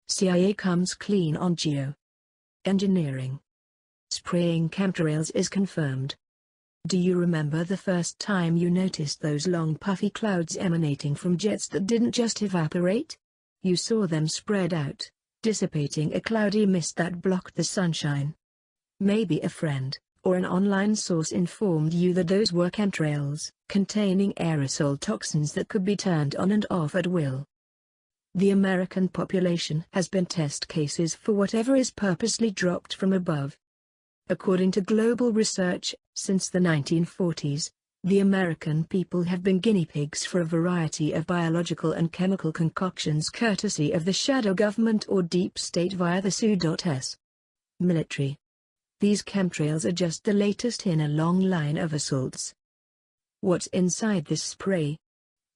CIA comes clean on geoengineering. Spraying chemtrails is confirmed. Do you remember the first time you noticed those long puffy clouds emanating from jets that didn't just evaporate? You saw them spread out, dissipating a cloudy mist that blocked the sunshine. Maybe a friend, or an online source informed you that those were chemtrails, containing aerosol toxins that could be turned on and off at will. The American population has been test cases for whatever is purposely dropped from above. According to global research, since the 1940s, the American people have been guinea pigs for a variety of biological and chemical concoctions courtesy of the shadow government or deep state via the CLOUDULATUS military. These chemtrails are just the latest in a long line of assaults. What's inside this spray?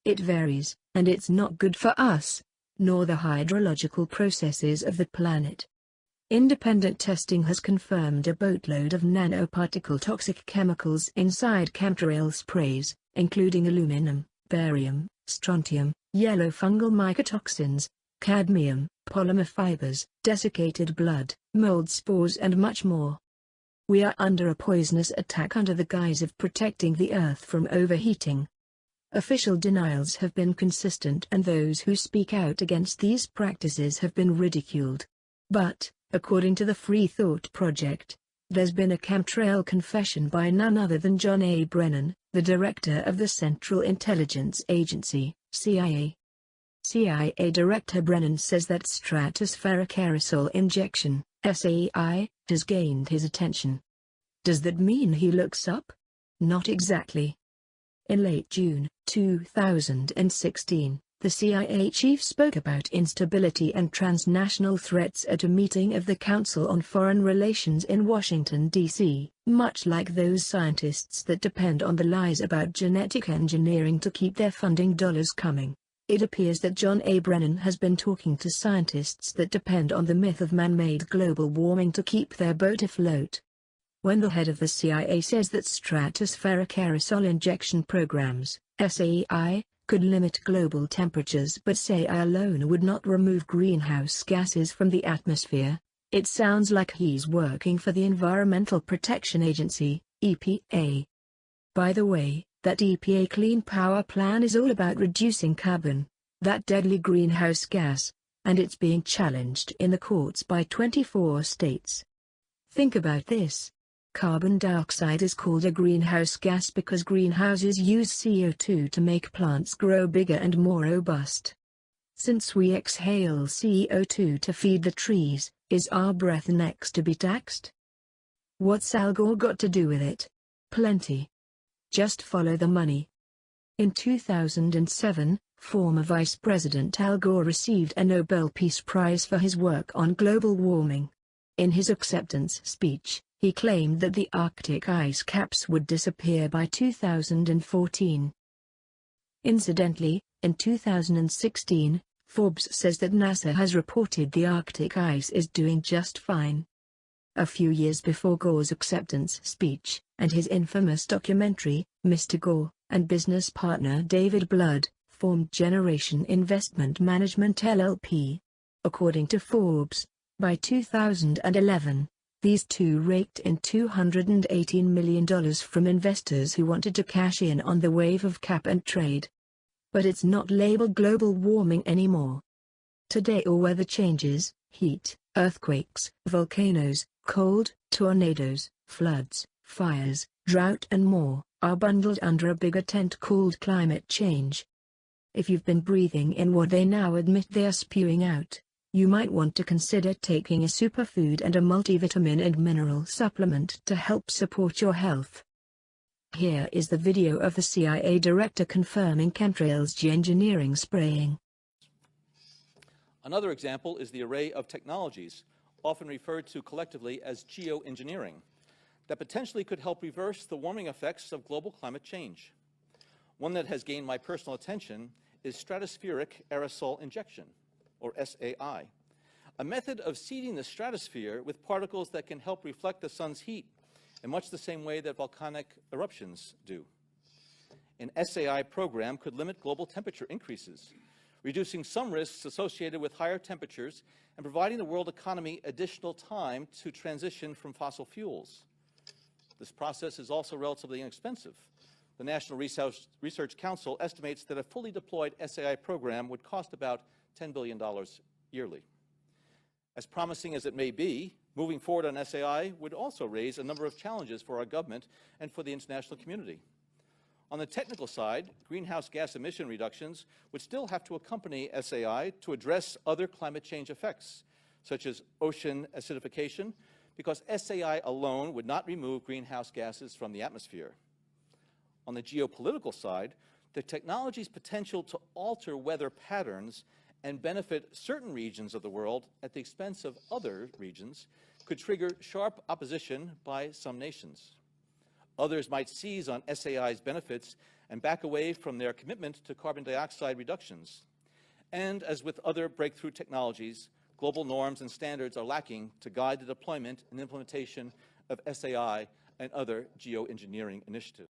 It varies, and it's not good for us, nor the hydrological processes of the planet. Independent testing has confirmed a boatload of nanoparticle toxic chemicals inside chemtrail sprays, including aluminum, barium, strontium, yellow fungal mycotoxins, cadmium, polymer fibers, desiccated blood, mold spores and much more. We are under a poisonous attack under the guise of protecting the Earth from overheating. Official denials have been consistent and those who speak out against these practices have been ridiculed. But, according to the Free Thought Project, there's been a chemtrail confession by none other than John A. Brennan, the director of the Central Intelligence Agency, CIA. CIA Director Brennan says that stratospheric aerosol injection, SAI, has gained his attention. Does that mean he looks up? Not exactly. In late June 2016, the CIA chief spoke about instability and transnational threats at a meeting of the Council on Foreign Relations in Washington, D.C., much like those scientists that depend on the lies about genetic engineering to keep their funding dollars coming. It appears that John A. Brennan has been talking to scientists that depend on the myth of man-made global warming to keep their boat afloat. When the head of the CIA says that stratospheric aerosol injection programs, SAI, could limit global temperatures but SAI alone would not remove greenhouse gases from the atmosphere, it sounds like he's working for the Environmental Protection Agency, EPA. By the way, that EPA Clean Power Plan is all about reducing carbon, that deadly greenhouse gas, and it's being challenged in the courts by 24 states. Think about this. Carbon dioxide is called a greenhouse gas because greenhouses use CO2 to make plants grow bigger and more robust. Since we exhale CO2 to feed the trees, is our breath next to be taxed? What's Al Gore got to do with it? Plenty. Just follow the money. In 2007, former Vice President Al Gore received a Nobel Peace Prize for his work on global warming. In his acceptance speech, he claimed that the Arctic ice caps would disappear by 2014. Incidentally, in 2016, Forbes says that NASA has reported the Arctic ice is doing just fine. A few years before Gore's acceptance speech, and his infamous documentary, Mr. Gore, and business partner David Blood, formed Generation Investment Management LLP. According to Forbes, by 2011, these two raked in $218 million from investors who wanted to cash in on the wave of cap and trade. But it's not labeled global warming anymore. Today all weather changes, heat, earthquakes, volcanoes, cold, tornadoes, floods, fires, drought and more, are bundled under a bigger tent called climate change. If you've been breathing in what they now admit they are spewing out, you might want to consider taking a superfood and a multivitamin and mineral supplement to help support your health. Here is the video of the CIA director confirming chemtrails geoengineering spraying. Another example is the array of technologies, often referred to collectively as geoengineering, that potentially could help reverse the warming effects of global climate change. One that has gained my personal attention is stratospheric aerosol injection, or SAI, a method of seeding the stratosphere with particles that can help reflect the sun's heat in much the same way that volcanic eruptions do. An SAI program could limit global temperature increases, reducing some risks associated with higher temperatures and providing the world economy additional time to transition from fossil fuels. This process is also relatively inexpensive. The National Research Council estimates that a fully deployed SAI program would cost about $10 billion yearly. As promising as it may be, moving forward on SAI would also raise a number of challenges for our government and for the international community. On the technical side, greenhouse gas emission reductions would still have to accompany SAI to address other climate change effects, such as ocean acidification, because SAI alone would not remove greenhouse gases from the atmosphere. On the geopolitical side, the technology's potential to alter weather patterns and benefit certain regions of the world at the expense of other regions could trigger sharp opposition by some nations. Others might seize on SAI's benefits and back away from their commitment to carbon dioxide reductions. And as with other breakthrough technologies, global norms and standards are lacking to guide the deployment and implementation of SAI and other geoengineering initiatives.